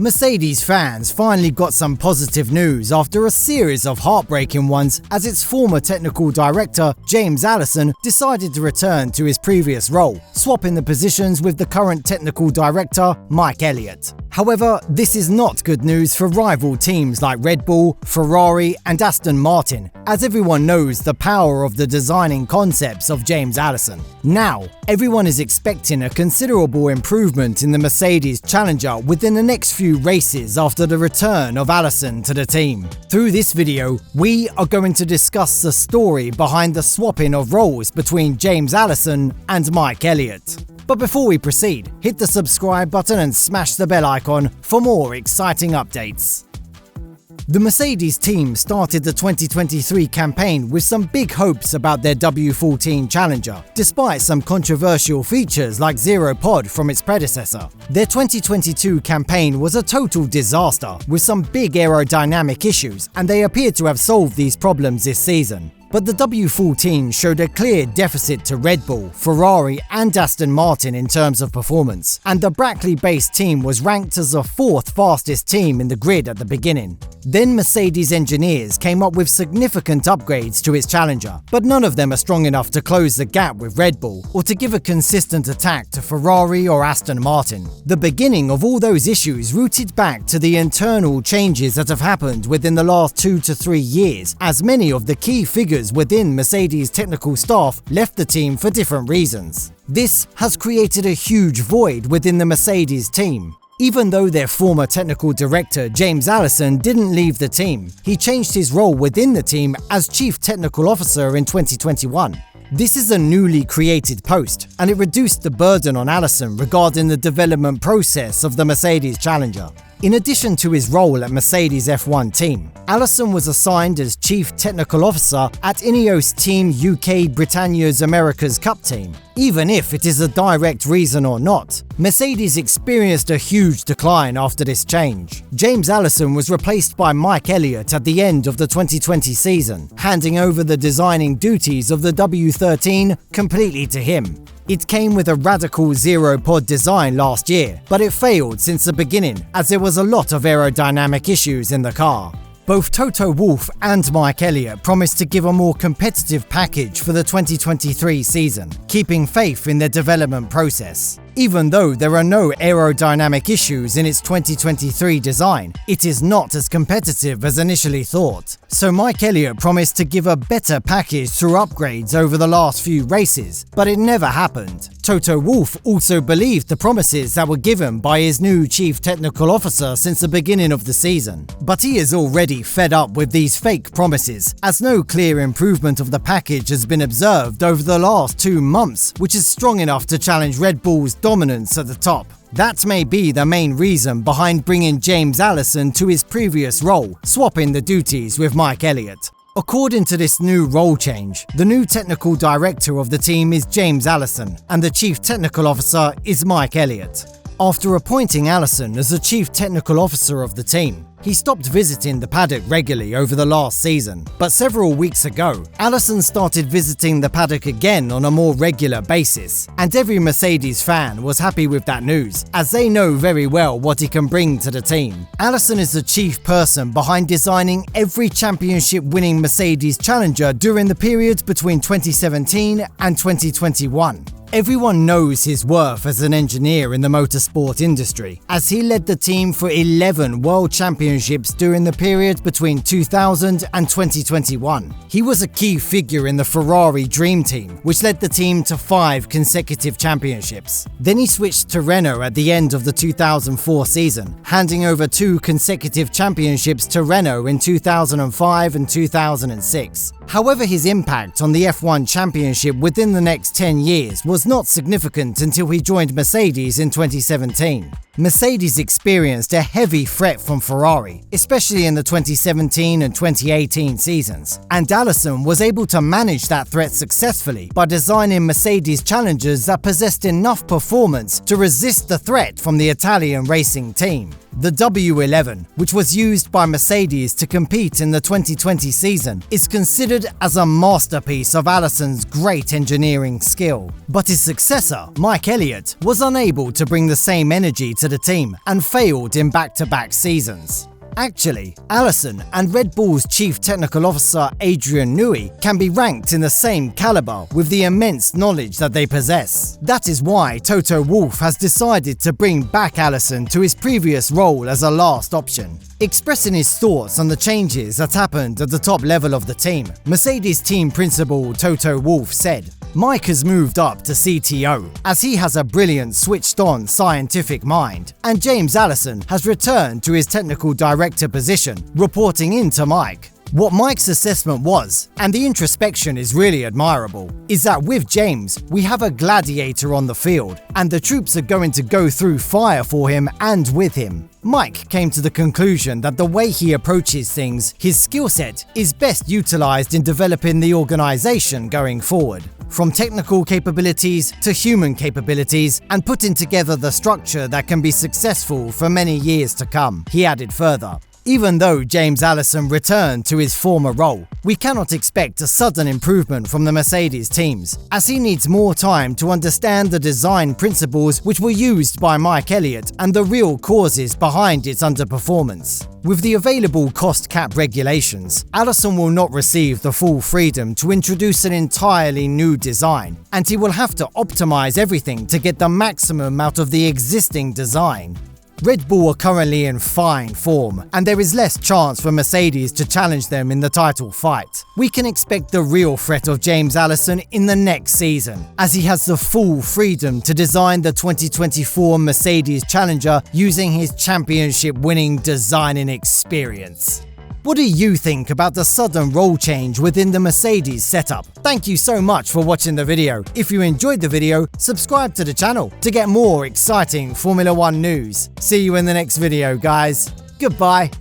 Mercedes fans finally got some positive news after a series of heartbreaking ones as its former technical director, James Allison, decided to return to his previous role, swapping the positions with the current technical director, Mike Elliott. However, this is not good news for rival teams like Red Bull, Ferrari and Aston Martin, as everyone knows the power of the designing concepts of James Allison. Now, everyone is expecting a considerable improvement in the Mercedes Challenger within the next few races after the return of Allison to the team. Through this video, we are going to discuss the story behind the swapping of roles between James Allison and Mike Elliott. But before we proceed, hit the subscribe button and smash the bell icon for more exciting updates. The Mercedes team started the 2023 campaign with some big hopes about their W14 Challenger, despite some controversial features like zero pod from its predecessor. Their 2022 campaign was a total disaster with some big aerodynamic issues, and they appear to have solved these problems this season. But the W14 showed a clear deficit to Red Bull, Ferrari and Aston Martin in terms of performance, and the Brackley-based team was ranked as the fourth fastest team in the grid at the beginning. Then Mercedes engineers came up with significant upgrades to its Challenger, but none of them are strong enough to close the gap with Red Bull or to give a consistent attack to Ferrari or Aston Martin. The beginning of all those issues rooted back to the internal changes that have happened within the last 2 to 3 years, as many of the key figures within Mercedes' technical staff left the team for different reasons. This has created a huge void within the Mercedes team. Even though their former technical director James Allison didn't leave the team, he changed his role within the team as Chief Technical Officer in 2021. This is a newly created post, and it reduced the burden on Allison regarding the development process of the Mercedes Challenger. In addition to his role at Mercedes F1 team, Allison was assigned as Chief Technical Officer at Ineos Team UK Britannia's America's Cup team. Even if it is a direct reason or not, Mercedes experienced a huge decline after this change. James Allison was replaced by Mike Elliott at the end of the 2020 season, handing over the designing duties of the W13 completely to him. It came with a radical zero-pod design last year, but it failed since the beginning as there was a lot of aerodynamic issues in the car. Both Toto Wolff and Mike Elliott promised to give a more competitive package for the 2023 season, keeping faith in their development process. Even though there are no aerodynamic issues in its 2023 design, it is not as competitive as initially thought. So Mike Elliott promised to give a better package through upgrades over the last few races, but it never happened. Toto Wolff also believed the promises that were given by his new Chief Technical Officer since the beginning of the season. But he is already fed up with these fake promises, as no clear improvement of the package has been observed over the last 2 months, which is strong enough to challenge Red Bull's dominance at the top. That may be the main reason behind bringing James Allison to his previous role, swapping the duties with Mike Elliott. According to this new role change, the new technical director of the team is James Allison, and the chief technical officer is Mike Elliott. After appointing Allison as the chief technical officer of the team, he stopped visiting the paddock regularly over the last season, but several weeks ago, Allison started visiting the paddock again on a more regular basis, and every Mercedes fan was happy with that news, as they know very well what he can bring to the team. Allison is the chief person behind designing every championship-winning Mercedes Challenger during the period between 2017 and 2021. Everyone knows his worth as an engineer in the motorsport industry, as he led the team for 11 World Championships during the period between 2000 and 2021. He was a key figure in the Ferrari Dream Team, which led the team to 5 consecutive championships. Then he switched to Renault at the end of the 2004 season, handing over 2 consecutive championships to Renault in 2005 and 2006. However, his impact on the F1 Championship within the next 10 years was not significant until he joined Mercedes in 2017. Mercedes experienced a heavy threat from Ferrari, especially in the 2017 and 2018 seasons, and Allison was able to manage that threat successfully by designing Mercedes Challengers that possessed enough performance to resist the threat from the Italian racing team. The W11, which was used by Mercedes to compete in the 2020 season, is considered as a masterpiece of Allison's great engineering skill. But his successor, Mike Elliott, was unable to bring the same energy to the team and failed in back-to-back seasons. Actually, Allison and Red Bull's Chief Technical Officer Adrian Newey can be ranked in the same caliber with the immense knowledge that they possess. That is why Toto Wolff has decided to bring back Allison to his previous role as a last option. Expressing his thoughts on the changes that happened at the top level of the team, Mercedes team principal Toto Wolff said, "Mike has moved up to CTO, as he has a brilliant switched-on scientific mind, and James Allison has returned to his technical director position, reporting into Mike." What Mike's assessment was, and the introspection is really admirable, is that with James, we have a gladiator on the field, and the troops are going to go through fire for him and with him. Mike came to the conclusion that the way he approaches things, his skill set, is best utilized in developing the organization going forward. From technical capabilities to human capabilities, and putting together the structure that can be successful for many years to come, he added further. Even though James Allison returned to his former role, we cannot expect a sudden improvement from the Mercedes teams, as he needs more time to understand the design principles which were used by Mike Elliott and the real causes behind its underperformance. With the available cost cap regulations, Allison will not receive the full freedom to introduce an entirely new design, and he will have to optimize everything to get the maximum out of the existing design. Red Bull are currently in fine form, and there is less chance for Mercedes to challenge them in the title fight. We can expect the real threat of James Allison in the next season, as he has the full freedom to design the 2024 Mercedes Challenger using his championship-winning designing experience. What do you think about the sudden role change within the Mercedes setup? Thank you so much for watching the video. If you enjoyed the video, subscribe to the channel to get more exciting Formula 1 news. See you in the next video, guys. Goodbye.